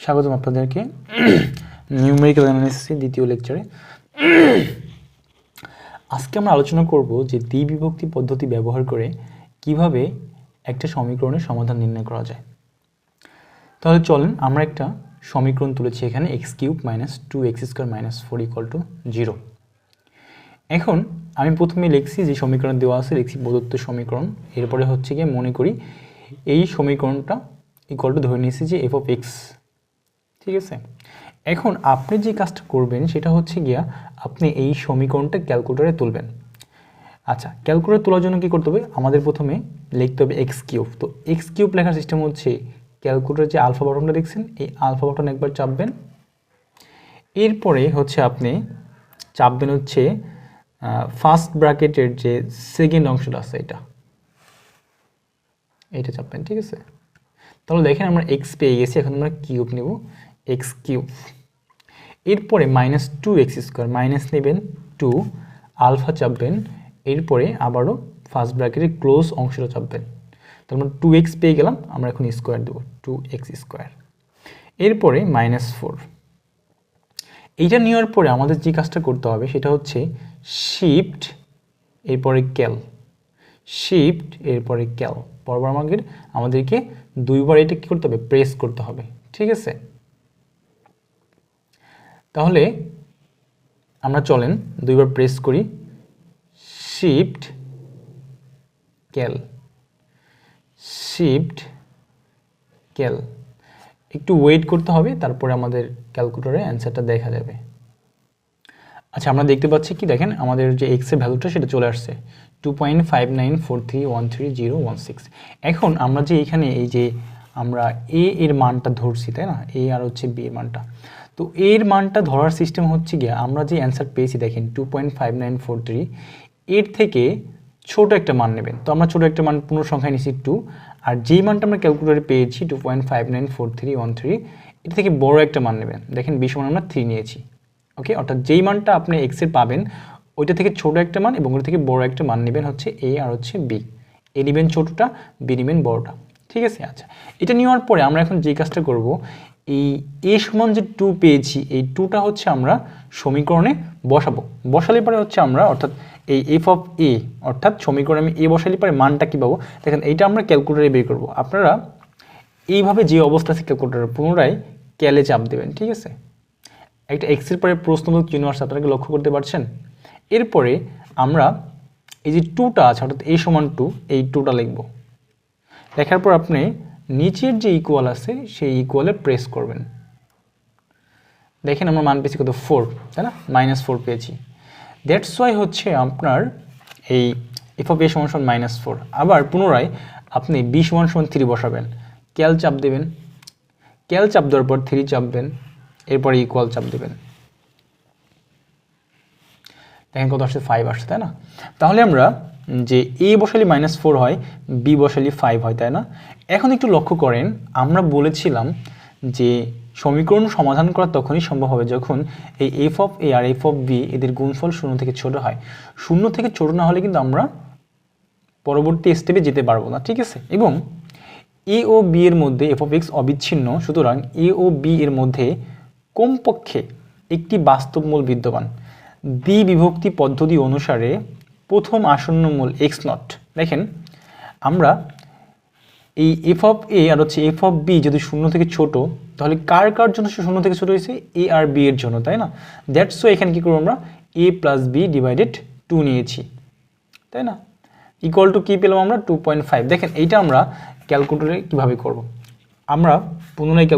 স্বাগতম আপনাদেরকে নিউমেরিক্যাল অ্যানালাইসিসের দ্বিতীয় লেকচারে। আজকে আমরা আলোচনা করব যে দ্বিবিভক্তি পদ্ধতি ব্যবহার করে কিভাবে একটা সমীকরণের সমাধান নির্ণয় করা যায়। তাহলে চলেন আমরা একটা সমীকরণ তুলেছি এখানে x³ - 2x² - 4 = 0। এখন আমি প্রথমে লিখছি যে সমীকরণ দেওয়া আছে, লিখছি প্রদত্ত সমীকরণ। এরপরে হচ্ছে গিয়ে মনে করি এই সমীকরণটা ইকুয়াল টু ধরে নিয়েছি যে f(x), ঠিক আছে। এখন আপনি যে কাজটা করবেন সেটা হচ্ছে গিয়া আপনি এই সমীকরণটা ক্যালকুলেটরে তুলবেন। আচ্ছা, ক্যালকুলেটরে তোলার জন্য কী করতে হবে? আমাদের প্রথমে লিখতে হবে x³। তো x³ লেখার সিস্টেম হচ্ছে ক্যালকুলেটরে যে আলফা বাটনটা দেখছেন এই আলফা বাটন একবার চাপবেন। এরপরে হচ্ছে আপনি চাপবেন হচ্ছে ফার্স্ট ব্র্যাকেটের যে সেকেন্ড অংশটা আছে এটা চাপবেন, ঠিক আছে। তাহলে দেখেন আমরা এক্স পেয়ে গেছি, এখন আমরা কিউব নেব, x³। এরপরে -2x², মাইনাস নেবেন 2, আলফা চাপবেন। এরপরে আবারও ফার্স্ট ব্র্যাকেটের ক্লোজ অংশটা চাপবেন। তো আমরা 2x পেয়ে গেলাম, আমরা এখন স্কোয়ার দেবো, 2x²। এরপরে -4। এইটা নেওয়ার পরে আমাদের যে কাজটা করতে হবে সেটা হচ্ছে শিফট এরপরে ক্যাল, শিফট এরপরে ক্যাল। পরপর আমাদেরকে দুইবার এটা কী করতে হবে? প্রেস করতে হবে, ঠিক আছে। তাহলে আমরা চলেন দুইবার প্রেস করি, শিফট ক্যাল, শিফট ক্যাল। একটু ওয়েট করতে হবে, তারপরে আমাদের ক্যালকুলেটরে অ্যান্সারটা দেখা যাবে। আচ্ছা, আমরা দেখতে পাচ্ছি কি, দেখেন আমাদের যে এক্সের ভ্যালুটা সেটা চলে আসছে 2.5943131016। এখন আমরা যে এখানে এই যে আমরা এ এর মানটা ধরছি, তাই না, এ আর হচ্ছে বি এর মানটা। তো এর মানটা ধরার সিস্টেম হচ্ছে গিয়ে আমরা যে অ্যান্সার পেয়েছি দেখেন 2.5943, এর থেকে ছোট একটা মান নেবেন। তো আমরা ছোট একটা মান পূর্ণ সংখ্যায় নিচ্ছি 2, আর যেই মানটা আমরা ক্যালকুলেটরে পেয়েছি 2.594313, এর থেকে বড় একটা মান নেবেন। দেখেন বি সমান আমরা 3 নিয়েছি, ওকে। অর্থাৎ যেই মানটা আপনি এক্সের পাবেন ওইটা থেকে ছোট একটা মান এবং ওইটা থেকে বড় একটা মান নেবেন হচ্ছে এ আর হচ্ছে বি। এ নেবেন ছোটটা, বি নেবেন বড়টা, ঠিক আছে। আচ্ছা, এটা নেওয়ার পরে আমরা এখন যে কাজটা করব, এই এ সমান যে 2 পেয়েছি এই 2টা হচ্ছে আমরা সমীকরণে বসাবো। বসালে পরে হচ্ছে আমরা অর্থাৎ এই f(a) অর্থাৎ সমীকরণে আমি এ বসালে পরে মানটা কী পাবো দেখেন, এইটা আমরা ক্যালকুলেটরে বের করব। আপনারা এইভাবে যে অবস্থা আছে ক্যালকুলেটরে পুনরায় ক্যালে চাপ দেবেন, ঠিক আছে। একটা এক্সের পরে প্রশ্নবোধক চিহ্ন আসছে, আপনাকে লক্ষ্য করতে পারছেন। এরপরে আমরা এই যে 2টা আছে অর্থাৎ a সমান 2, এই 2টা লিখব। লেখার পর আপনি নিচের যে ইকুয়াল আছে সেই ইকুয়ালে প্রেস করবেন। দেখেন আমরা মান পেয়েছি কত? 4, তাই না, -4 পেয়েছি। দ্যাটস ওয়াই হচ্ছে আপনার এই f(a) = -4। আবার পুনরায় আপনি b = 3 বসাবেন, ক্যাল চাপ দেবেন। ক্যাল চাপ দেওয়ার পর 3 চাপবেন, এরপরে ইকুয়াল চাপ দেবেন। দেখেন কত আসছে? 5 আসছে, তাই না। তাহলে আমরা যে এ বসালে -4 হয়, বি বসালে 5 হয়, তাই না। এখন একটু লক্ষ্য করেন, আমরা বলেছিলাম যে সমীকরণ সমাধান করা তখনই সম্ভব হবে যখন এই f(a) আর f(b) এদের গুণফল 0 থেকে ছোট হয়। 0 থেকে ছোট না হলে কিন্তু আমরা পরবর্তী স্টেপে যেতে পারবো না, ঠিক আছে। এবং এ ও বি এর মধ্যে f(x) অবিচ্ছিন্ন, সুতরাং এ ও বি এর মধ্যে কমপক্ষে একটি বাস্তব মূল বিদ্যমান। দ্বিবিভক্তি পদ্ধতি অনুসারে প্রথম আসন্ন মূল x0। দেখেন আমরা এই f(a) আর হচ্ছে f(b) যদি 0 থেকে ছোট, তাহলে কার কার জন্য 0 থেকে ছোট হয়েছে? a আর b এর জন্য, তাই না। দ্যাটস ওয়াই এখানে কী করবো আমরা a + b / 2 নিয়েছি, তাই না। ইকুয়াল টু কী পেলাম আমরা? 2.5। দেখেন এইটা আমরা ক্যালকুলেটরে কীভাবে করব। আমরা পুনরায়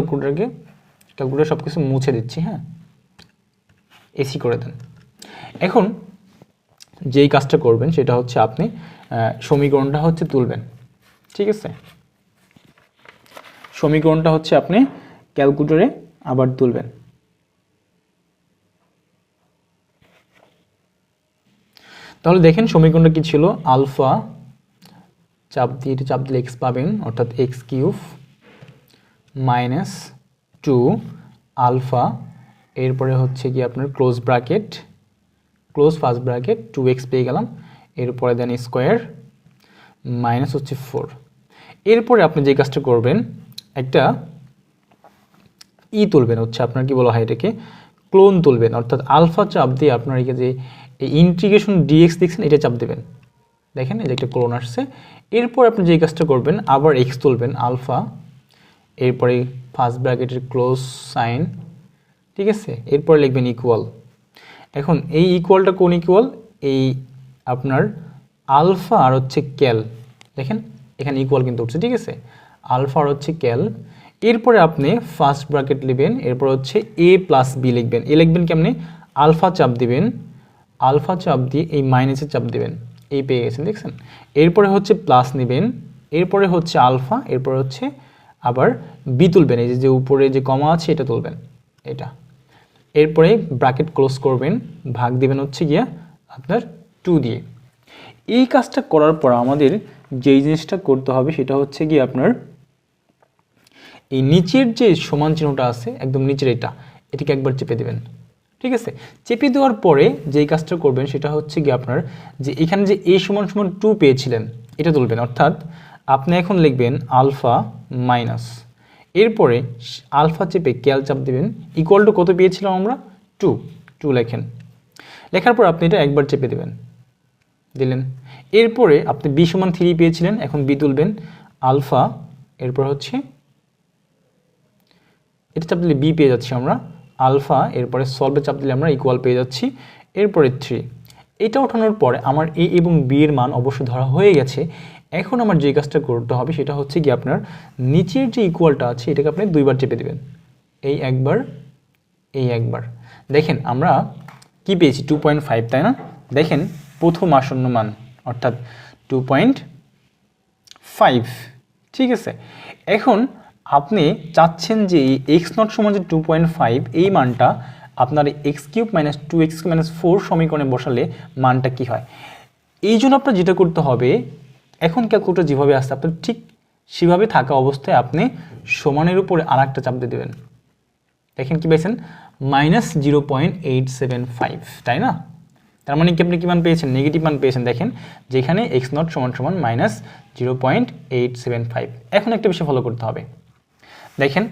ক্যালকুলেটর সব কিছু মুছে দিচ্ছি, হ্যাঁ, এসি করে দেন। এখন যেই কাজটা করবেন সেটা হচ্ছে আপনি সমীকরণটা হচ্ছে তুলবেন, ঠিক আছে। সমীকরণটা হচ্ছে আপনি ক্যালকুলেটরে আবার তুলবেন। তাহলে দেখেন সমীকরণটা কি ছিল? আলফা চাপ দিলে এক্স পাবেন, অর্থাৎ x³ - 2 আলফা, এরপরে হচ্ছে কি আপনার ক্লোজ ফার্স্ট ব্র্যাকেট 2x পেয়ে গেলাম, এরপরে দেন স্কোয়ার মাইনাস হচ্ছে 4। এরপরে আপনি যে কাজটা করবেন, একটা তুলবেন, হচ্ছে আপনার কি বলা হয় এটাকে ক্লোন তুলবেন, অর্থাৎ আলফা চাপ দিয়ে আপনার এই যে ইন্টিগ্রেশন ডিএক্স দেখছেন এটা চাপ দেবেন, দেখেন এই যে একটা ক্লোন আসছে। এরপর আপনি যে কাজটা করবেন আবার এক্স তুলবেন আলফা, এরপরে ফার্স্ট ব্র্যাকেটের ক্লোজ সাইন, ঠিক আছে, এরপরে লিখবেন ইকুয়াল। এখন এই ইকুয়ালটা কোন ইকুয়াল, এই আপনার আলফা আর হচ্ছে ক্যাল, দেখেন এখানে ইকুয়াল কিন্তু উঠছে, ঠিক আছে, আলফা আর হচ্ছে ক্যাল। এরপরে আপনি ফার্স্ট ব্র্যাকেট লিখবেন, এরপর হচ্ছে এ প্লাস বি লিখবেন। এ লিখবেন কেমনে, আলফা চাপ দিবেন, আলফা চাপ দিয়ে এই মাইনাসের চাপ দিবেন, এই পেয়ে গেছেন দেখছেন। এরপরে হচ্ছে প্লাস নেবেন, এরপরে হচ্ছে আলফা, এরপরে হচ্ছে আবার বি তুলবেন, এই যে উপরে যে কমা আছে এটা তুলবেন, এটা। এরপরে ব্র্যাকেট ক্লোজ করবেন, ভাগ দিবেন হচ্ছে গিয়া আপনার 2 দিয়ে। এই কাজটা করার পর আমাদের যেই জিনিসটা করতে হবে সেটা হচ্ছে গিয়ে আপনার এই নিচের যে সমান চিহ্নটা আছে একদম নিচের এটাকে একবার চেপে দেবেন, ঠিক আছে। চেপে দেওয়ার পরে যেই কাজটা করবেন সেটা হচ্ছে গিয়ে আপনার যে এখানে যে a সমান সমান 2 পেয়েছিলেন এটা তুলবেন, অর্থাৎ আপনি এখন লিখবেন আলফা মাইনাস, এরপরে আলফা চেপে ক্যাল চাপ দিবেন, ইকুয়াল টু কত পেয়েছিলাম আমরা 2 লেখেন। লেখার পর আপনি এটা একবার চেপে দেবেন, দিলেন। এরপরে আপনি বি সমান 3 পেয়েছিলেন, এখন বি তুলবেন আলফা, এরপর হচ্ছে এটা চাপ দিলে বি পেয়ে যাচ্ছি আমরা আলফা, এরপরে সলভে চাপ দিলে আমরা ইকুয়াল পেয়ে যাচ্ছি, এরপরে 3। এটা ওঠানোর পরে আমার এ এবং বি এর মান অবশ্যই ধরা হয়ে গেছে। এখন আমার যে কাজটা করতে হবে সেটা হচ্ছে কি আপনার নিচের যে ইকুয়ালটা আছে এটাকে আপনি 2 বার চেপে দেবেন, এই একবার, এই একবার। দেখেন আমরা কি পেয়েছি 2.5, তাই না? দেখেন প্রথম আসন্ন মান অর্থাৎ 2.5, ঠিক আছে। এখন আপনি চাচ্ছেন যে এক্স নট সমান যে 2.5 এই মানটা আপনার x cube minus 2x minus 4 সমীকরণে বসালে মানটা কি হয়। এই জন্য আপনার যেটা করতে হবে, এখন ক্যালকুলেটর যেভাবে আসছে আপনার ঠিক সেভাবে থাকা অবস্থায় আপনি সমানের উপরে আর একটা চাপ দিয়ে দেবেন। দেখেন কি পাইছেন -0.875, তাই না? তার মানে কি আপনি কি মান পেয়েছেন, নেগেটিভ মান পেয়েছেন। দেখেন যেখানে এক্স নট সমান সমান -0.875। এখন একটা বিষয় ফলো করতে হবে, দেখেন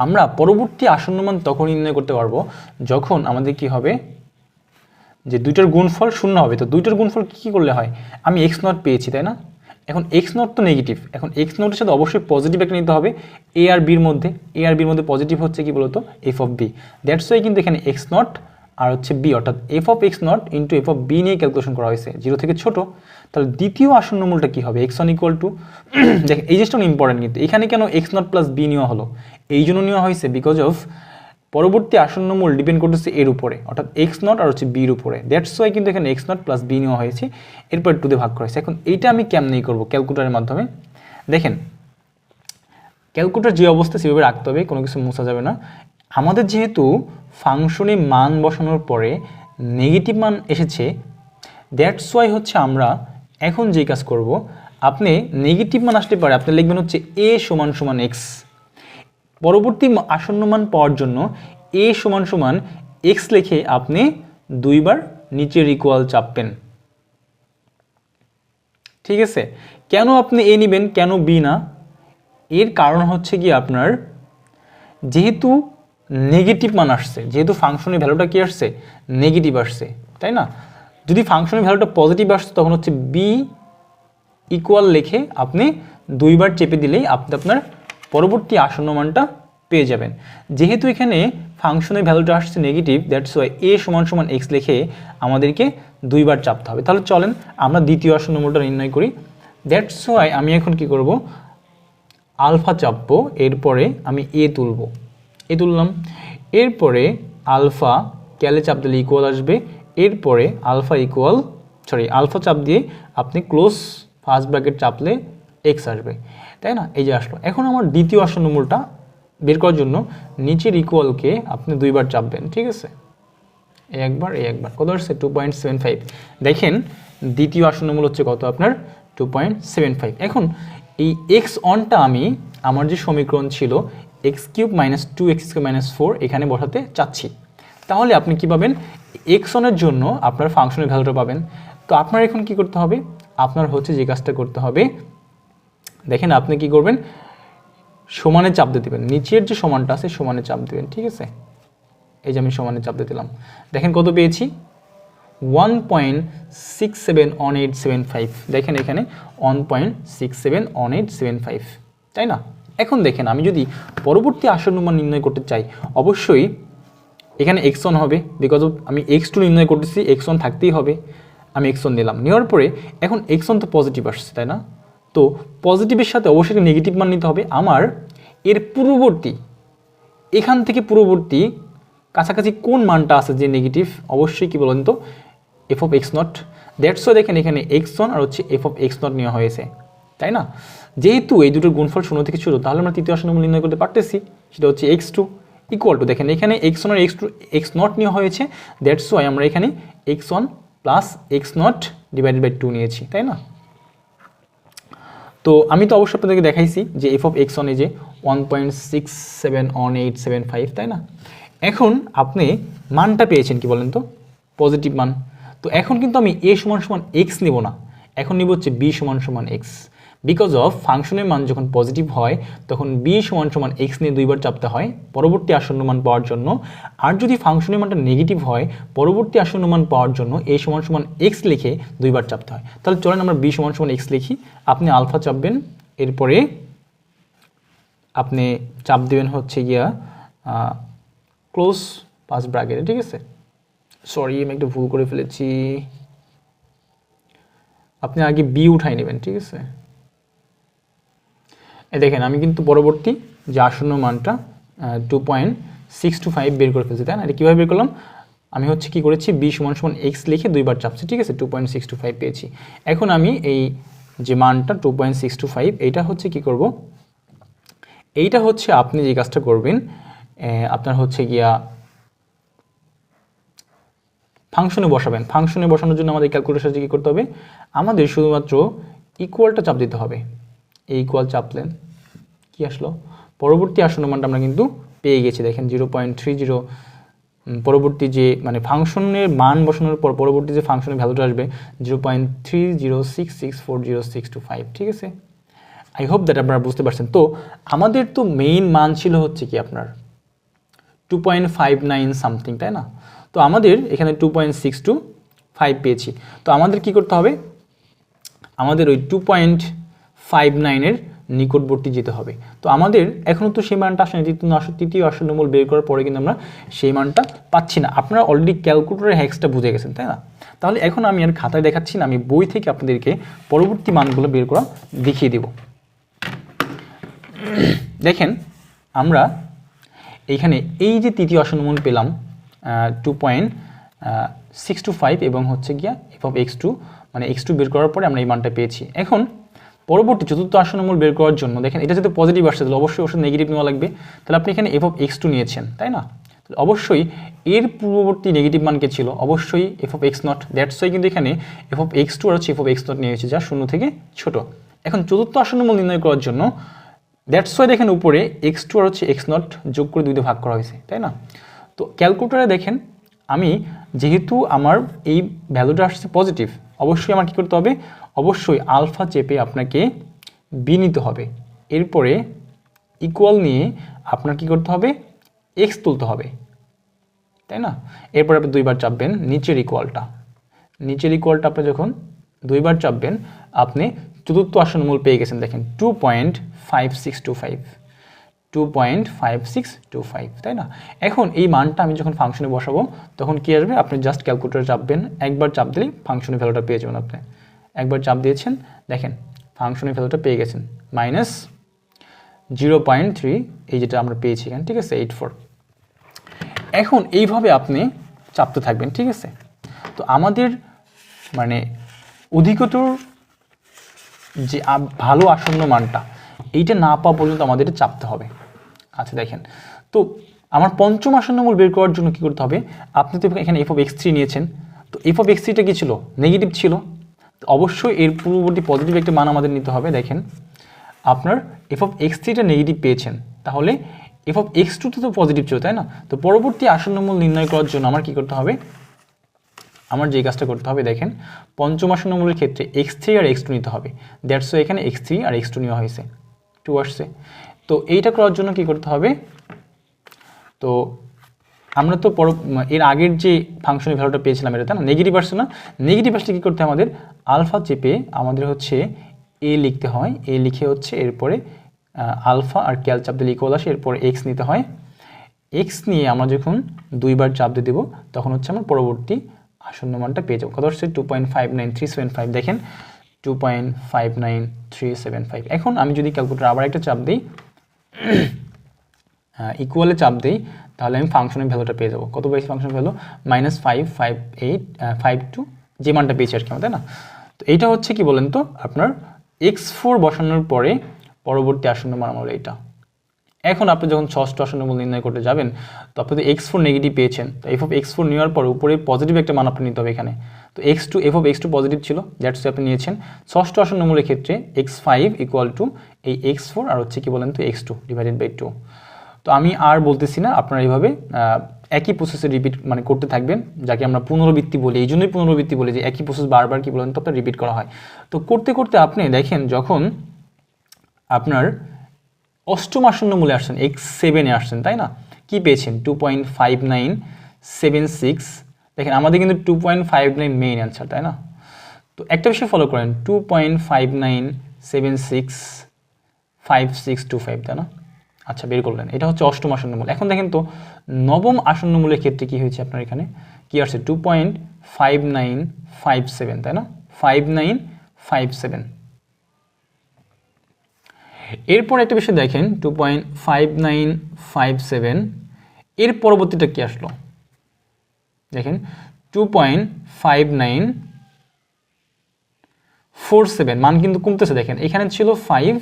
আমরা পরবর্তী আসন্ন মান তখন নির্ণয় করতে পারবো যখন আমাদের কি হবে যে দুইটার গুণফল 0 হবে। তো দুইটার গুণফল কি করলে হয়, আমি এক্স নট পেয়েছি তাই না, এখন এক্স নট তো নেগেটিভ, এখন এক্স নটের সাথে অবশ্যই পজিটিভ একটা নিতে হবে এ আর বির মধ্যে। এ আর বির মধ্যে পজিটিভ হচ্ছে কি বলতো F of B, that's Y কিন্তু এখানে এক্স নট আর হচ্ছে বি অর্থাৎ F of X naught into F of B নিয়ে ক্যালকুলেশন করা হয়েছে 0 থেকে ছোট। তাহলে দ্বিতীয় আসন্ন মূলটা কি হবে, এক্স ওয়ান ইকুয়াল টু, দেখেন এই জিনিসটা ইম্পর্টেন্ট কিন্তু এখানে কেন এক্স নট প্লাস বি নেওয়া হলো, এই জন্য নেওয়া হয়েছে বিকজ অফ পরবর্তী আসন্ন মূল ডিপেন্ড করতেছে এর উপরে অর্থাৎ এক্স নট আর হচ্ছে বির উপরে, দ্যাটস ওয়াই কিন্তু এখানে এক্স নট প্লাস বি নেওয়া হয়েছে, এরপর 2 দিয়ে ভাগ করা হয়েছে। এখন এইটা আমি কেমনেই করবো, ক্যালকুলেটরের মাধ্যমে। দেখেন ক্যালকুলেটর যে অবস্থা সেভাবে রাখতে হবে, কোনো কিছু মোছা যাবে না। আমাদের যেহেতু ফাংশনে মান বসানোর পরে নেগেটিভ মান এসেছে, দ্যাটস ওয়াই হচ্ছে আমরা এখন যে কাজ করব, আপনি নেগেটিভ মান আসলে পারে আপনি লিখবেন হচ্ছে এ সমান সমান এক্স। পরবর্তী আসন্ন মান পাওয়ার জন্য এ সমান সমান এক্স লিখে আপনি 2 বার নিচের ইকুয়াল চাপবেন, ঠিক আছে। কেন আপনি এ নেবেন কেন বি না, এর কারণ হচ্ছে কি আপনার যেহেতু নেগেটিভ মান আসছে, যেহেতু ফাংশনের ভ্যালুটা কি আসছে নেগেটিভ আসছে, তাই না। যদি ফাংশনের ভ্যালুটা পজিটিভ আসছে তখন হচ্ছে বি ইকুয়াল লিখে আপনি 2 বার চেপে দিলেই আপনি আপনার পরবর্তী আসন্ন মানটা পেয়ে যাবেন। যেহেতু এখানে ফাংশনের ভ্যালুটা আসছে নেগেটিভ, দ্যাটস ওয়াই এ সমান সমান এক্স লিখে আমাদেরকে 2 বার চাপতে হবে। তাহলে চলেন আমরা দ্বিতীয় আসন্ন মূলটা নির্ণয় করি। দ্যাটস ওয়াই আমি এখন কি করব, আলফা চাপবো, এরপরে আমি এ তুলবো, এ তুললাম, এরপরে আলফা ক্যালে চাপ দিলে ইকুয়াল আসবে, এরপরে আলফা ইকুয়াল আলফা চাপ দিয়ে আপনি ক্লোজ ফার্স্ট ব্র্যাকেট চাপলে এক্স আসবে, তাই না। এই যে আসলো। এখন আমার দ্বিতীয় আসন্ন মূলটা বের করার জন্য নিচের ইকুয়ালকে আপনি 2 বার চাপবেন, ঠিক আছে, এই একবার এই একবার। কত আসছে 2.75। দেখেন দ্বিতীয় আসন্ন মূল হচ্ছে কত আপনার 2.75। এখন এই এক্স অনটা আমি আমার যে সমীকরণ ছিল x cube minus 2x cube minus 4 এখানে বসাতে চাচ্ছি। তাহলে আপনি কি পাবেন, এক্স অনের জন্য আপনার ফাংশনের ভ্যালুটা পাবেন। তো আপনার এখন কি করতে হবে, আপনার হচ্ছে যে কাজটা করতে হবে, দেখেন আপনি কি করবেন, সমানে চাপ দিয়ে দেবেন, নিচের যে সমানটা আছে সমানে চাপ দেবেন, ঠিক আছে। এই যে আমি সমানে চাপ দিয়ে দিলাম, দেখেন কত পেয়েছি 1.671875, দেখেন এখানে 1.671875, তাই না। এখন দেখেন আমি যদি পরবর্তী আসন্ন মান নির্ণয় করতে চাই, অবশ্যই এখানে x1 হবে, বিকজ অফ আমি x2 নির্ণয় করতেছি, x1 থাকতেই হবে। আমি x1 নিলাম, নেওয়ার পরে এখন x1 তো পজিটিভ আসছে, তাই না। তো পজিটিভের সাথে অবশ্যই নেগেটিভ মান নিতে হবে। আমার এর পূর্ববর্তী, এখান থেকে পূর্ববর্তী কাছাকাছি কোন মানটা আছে যে নেগেটিভ, অবশ্যই কি বলেন তো F of X not. That's why দেখেন এখানে x1 আর হচ্ছে এফ অফ এক্স নট নেওয়া হয়েছে, তাই না। যেহেতু এই দুটোর গুণফল 0 থেকে ছোট, তাহলে আমরা তৃতীয় আসন্ন মূল নির্ণয় করতে পারতেছি, সেটা হচ্ছে x2 ইকুয়াল টু, দেখেন এখানে x1 আর এক্স নট নেওয়া হয়েছে, দ্যাটস ওয়াই আমরা এখানে x1 plus X naught divided by 2 নিয়েছি, তাই না। তো আমি তো অবশ্যই আপনাদেরকে দেখাইছি যে এফ অফ x1 এই যে 1.671875, তাই না। এখন আপনি মানটা পেয়েছেন কি বলেন তো, পজিটিভ মান। তো এখন কিন্তু আমি a সমান সমান এক্স নেব না, এখন নিব হচ্ছে b সমান সমান এক্স। বিকজ অফ ফাংশনের মান যখন পজিটিভ হয় তখন b সমান সমান এক্স নিয়ে দুইবার চাপতে হয় পরবর্তী আসন্ন মান পাওয়ার জন্য। আর যদি ফাংশনের মানটা নেগেটিভ হয় পরবর্তী আসন্ন মান পাওয়ার জন্য a সমান সমান এক্স লিখে দুইবার চাপতে হয়। তাহলে চলেন আমরা b সমান সমান এক্স লিখি। আপনি আলফা চাপবেন, এরপরে আপনি চাপ দেবেন হচ্ছে গিয়া ক্লোজ পাস ব্র্যাকেটে, ঠিক আছে। সরি আমি একটু ভুল করে ফেলেছি, আপনি আগে বি উঠাই নেবেন, ঠিক আছে। দেখেন আমি কিন্তু পরবর্তী যে আসন্ন মানটা 2.625 বের করে ফেলছি, তাই না। এটা কীভাবে বের করলাম, আমি হচ্ছে কি করেছি b সমান সমান এক্স লিখে দুইবার চাপছি, ঠিক আছে, 2.625 পেয়েছি। এখন আমি এই যে মানটা 2.625 এইটা হচ্ছে কি করব, এইটা হচ্ছে আপনি যে কাজটা করবেন, আপনার হচ্ছে গিয়া ফাংশনে বসাবেন। ফাংশনে বসানোর জন্য আমাদের ক্যালকুলেটর সাথে কী করতে হবে, আমাদের শুধুমাত্র ইকুয়ালটা চাপ দিতে হবে। এই ইকুয়াল চাপলেন, কি আসলো, পরবর্তী আসন্ন মানটা আমরা কিন্তু পেয়ে গেছি, দেখেন 0.30। পরবর্তী যে মানে ফাংশনের মান বসানোর পর পরবর্তী যে ফাংশনের ভ্যালুটা আসবে 0.30664065, ঠিক আছে। আই হোপ দ্যাট আপনারা বুঝতে পারছেন। তো আমাদের তো মেইন মান ছিল হচ্ছে কি আপনার 2.59 সামথিং, তাই না। তো আমাদের এখানে 2.625 পেয়েছি। তো আমাদের কি করতে হবে, আমাদের ওই 2.59-এর নিকটবর্তী যেতে হবে। তো আমাদের এখনও তো সেই মানটা আসেনি, তৃতীয় আসন্ন মূল বের করার পরে কিন্তু আমরা সেই মানটা পাচ্ছি না। আপনারা অলরেডি ক্যালকুলেটরের হ্যাক্সটা বুঝে গেছেন, তাই না। তাহলে এখন আমি আর খাতায় দেখাচ্ছি না, আমি বই থেকে আপনাদেরকে পরবর্তী মানগুলো বের করা দেখিয়ে দেব। দেখেন আমরা এইখানে এই যে তৃতীয় আসন্ন মূল পেলাম 2.625 এবং হচ্ছে গিয়া এফ অফ x2 মানে x2 বের করার পরে আমরা এই মানটা পেয়েছি। এখন পরবর্তী চতুর্থ আসন্ন মূল বের করার জন্য দেখেন এটা যদি পজিটিভ আসছে তাহলে অবশ্যই নেগেটিভ নেওয়া লাগবে। তাহলে আপনি এখানে এফ অফ x2 নিয়েছেন, তাই না। অবশ্যই এর পূর্ববর্তী নেগেটিভ মানকে ছিল অবশ্যই F of X not, that's Y কিন্তু এখানে এফ অফ x2 আর হচ্ছে এফ অফ x নট নিয়েছে যা শূন্য থেকে ছোট। এখন চতুর্থ আসন্ন মূল নির্ণয় করার জন্য দ্যাটস ওয়াই দেখেন উপরে x2 আর হচ্ছে x নট যোগ করে দুইতে ভাগ করা হয়েছে, তাই না। তো ক্যালকুলেটরে দেখেন আমি যেহেতু আমার এই ভ্যালুটা আসছে পজিটিভ, অবশ্যই আমার কী করতে হবে, অবশ্যই আলফা চেপে আপনাকে বি নিতে হবে, এরপরে ইকুয়াল নিয়ে আপনার কি করতে হবে, এক্স তুলতে হবে, তাই না। এরপরে আপনি দুইবার চাপবেন নিচের ইকুয়ালটা, আপনি যখন দুইবার চাপবেন আপনি চতুর্থ আসন্ন মূল পেয়ে গেছেন। দেখেন 2.5625, তাই না। এখন এই মানটা আমি যখন ফাংশনে বসাবো তখন কি আসবে, আপনি জাস্ট ক্যালকুলেটরে চাপবেন, একবার চাপ দিলেই ফাংশনের ভ্যালুটা পেয়ে যাবেন। আপনি একবার চাপ দিয়েছেন, দেখেন ফাংশনের ভ্যালুটা পেয়ে গেছেন -0.3, এই যেটা আমরা পেয়েছি এখানে, ঠিক আছে 84। এখন এইভাবে আপনি চাপতে থাকবেন, ঠিক আছে। তো আমাদের মানে অধিকতর যে ভালো আসন্ন মানটা এইটা না পাওয়া পর্যন্ত আমাদের চাপতে হবে। আচ্ছা দেখেন, তো আমার পঞ্চম আসন্ন মূল বের করার জন্য কী করতে হবে, আপনি তো এখানে এফ অফ x3 নিয়েছেন, তো এফ অফ x3টা কী ছিল, নেগেটিভ ছিল। তো অবশ্যই এর পূর্ববর্তী পজিটিভ একটা মান আমাদের নিতে হবে। দেখেন আপনার এফ অফ x3টা নেগেটিভ পেয়েছেন, তাহলে এফ অফ x2 তো পজিটিভ ছিল, তাই না। তো পরবর্তী আসন্ন মূল নির্ণয় করার জন্য আমার কী করতে হবে, আমার যে কাজটা করতে হবে, দেখেন পঞ্চম আসন্ন মূলের ক্ষেত্রে x3 আর x2 নিতে হবে। দ্যাটস ওয়াই এখানে x3 আর x2 নেওয়া হয়েছে, 2 আসছে। তো তো এইটা করার জন্য কি করতে হবে, তো আমরা তো এর আগের যে ফাংশনের ভ্যালুটা পেয়েছিলাম এটা তাই না, নেগেটিভ আসছে না, নেগেটিভ আসলে কী করতে হয় আমাদের আলফা চেপে আমাদের হচ্ছে এ লিখতে হয়, এ লিখে হচ্ছে এরপরে আলফা আর ক্যাল চাপ দিলে ইকুয়াল আসে, এরপরে এক্স নিতে হয়, এক্স নিয়ে আমরা যখন 2 বার চাপ দিয়ে দেবো তখন হচ্ছে আমরা পরবর্তী আসন্ন মানটা পেয়ে যাবো। কত হচ্ছে 2.59375, দেখেন 2.59375। এখন আমি যদি ক্যালকুলেটর আবার একটা চাপ দিই, ইকুয়ালে চাপ দিই, তাহলে আমি ফাংশনের ভ্যালুটা পেয়ে যাবো। কত পেয়েছি ফাংশনের ভ্যালু -55852, যে মানটা পেয়েছি আর কি আমরা, তাই না। তো এইটা হচ্ছে কি বলেন তো আপনার x4 বসানোর পরে পরবর্তী আসন্ন মান হলো এইটা। এখন আপনি যখন ষষ্ঠ আসন্ন মূল নির্ণয় করতে যাবেন তো আপনি তো x4 নেগেটিভ পেয়েছেন, তো f(x4) নেওয়ার পর উপরে পজিটিভ একটা মান আপনি নিতে হবে এখানে। তো f(x2) পজিটিভ ছিল, দ্যাটস আপনি নিয়েছেন। ষষ্ঠ আসন্ন মূলের ক্ষেত্রে x5 ইকুয়াল টু এই x4 আর হচ্ছে কি বলেন তো x2 ডিভাইডেড বাই 2। তো আমি আর বলতেছি না, আপনারা এইভাবে একই প্রসেসে রিপিট মানে করতে থাকবেন, যাকে আমরা পুনরাবৃত্তি বলি। এই জন্যই পুনরাবৃত্তি বলি যে একই প্রসেস বারবার কি বলেন তো আপনার রিপিট করা হয়। তো করতে করতে আপনি দেখেন যখন আপনার অষ্টম আসন্ন মূলে আসছেন, x7-এ আসছেন, তাই না, কি পেয়েছেন 2.5976। দেখেন আমাদের কিন্তু 2.59 মেইন অ্যান্সার, তাই না। তো একটা বিষয় ফলো করেন, 2.59765625, তাই না। আচ্ছা, বের করলেন, এটা হচ্ছে অষ্টম আসন্ন মূল। এখন দেখেন তো নবম আসন্ন মূলের ক্ষেত্রে কি হয়েছে আপনার, এখানে কি আসছে 2.5957, তাই না, 5957। এরপর একটা বিষয় দেখেন 2.5957, এর পরবর্তীটা কি আসলো দেখেন 2.5947, মান কিন্তু কমতেছে। দেখেন এখানে ছিল 5,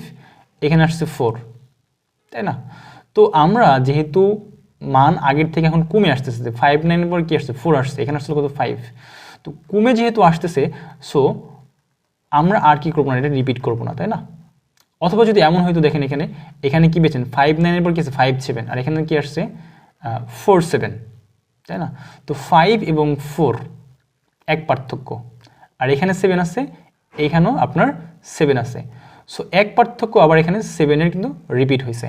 এখানে আসছে 4, তাই না। তো আমরা যেহেতু মান আগের থেকে এখন কমে আসতেছে, 59 পর কি আসছে 4 আসছে, এখানে আসলে কত 5, তো কমে যেহেতু আসতেছে সো আমরা আর কি করবো না, এটা রিপিট করবো না, তাই না। অথবা যদি এমন হয়তো দেখেন এখানে কি পেয়েছেন 59 পর কি আছে 57, আর এখানে কি আসছে 47, তাই না। তো 5 এবং 4 এক পার্থক্য, আর এখানে 7 আছে, এখানেও আপনার 7 আছে, সো এক পার্থক্য, আবার এখানে 7-এর কিন্তু রিপিট হয়েছে।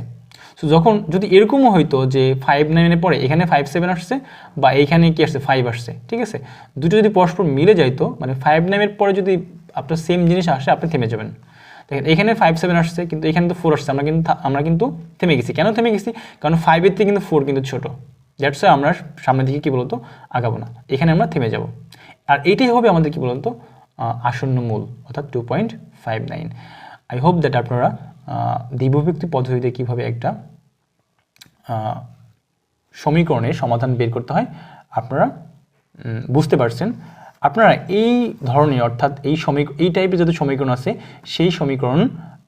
সো যখন যদি এরকমও হইতো যে 59-এর পরে এখানে 57 আসছে বা এইখানে কি আসছে 5 আসছে, ঠিক আছে, দুটো যদি পরস্পর মিলে যাইতো, মানে 59-এর পরে যদি আপনার সেম জিনিস আসে আপনি থেমে যাবেন। দেখেন এখানে 57 আসছে কিন্তু এখানে তো 4 আসছে, আমরা কিন্তু থেমে গেছি। কেন থেমে গেছি, কারণ 5-এর থেকে কিন্তু 4 কিন্তু ছোটো, দ্যাটস ওয়াই আমরা সামনের দিকে কী বলতো আগাবো না, এখানে আমরা থেমে যাব। আর এইটাই হবে আমাদের কী বলতো আসন্ন মূল, অর্থাৎ 2.59। আই হোপ দ্যাট আপনারা দ্বিবিভক্তি পদ্ধতিতে কীভাবে একটা সমীকরণের সমাধান বের করতে হয় আপনারা বুঝতে পারছেন। আপনারা এই ধরনের অর্থাৎ এই টাইপের যত সমীকরণ আছে সেই সমীকরণ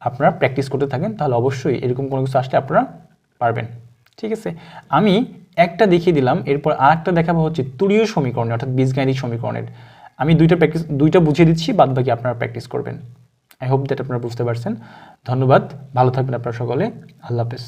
আপনারা প্র্যাকটিস করতে থাকেন, তাহলে অবশ্যই এরকম কোনো কিছু আসলে আপনারা পারবেন। ঠিক আছে, আমি একটা দেখিয়ে দিলাম, এরপর আরেকটা দেখাবো হচ্ছে তুরীয় সমীকরণের অর্থাৎ বীজগাণিতিক সমীকরণের। আমি দুইটা বুঝিয়ে দিচ্ছি, বাদ বাকি আপনারা প্র্যাকটিস করবেন। আই হোপ দ্যাট আপনারা বুঝতে পারছেন। ধন্যবাদ, ভালো থাকবেন আপনারা সকলে, আল্লাহ হাফেজ।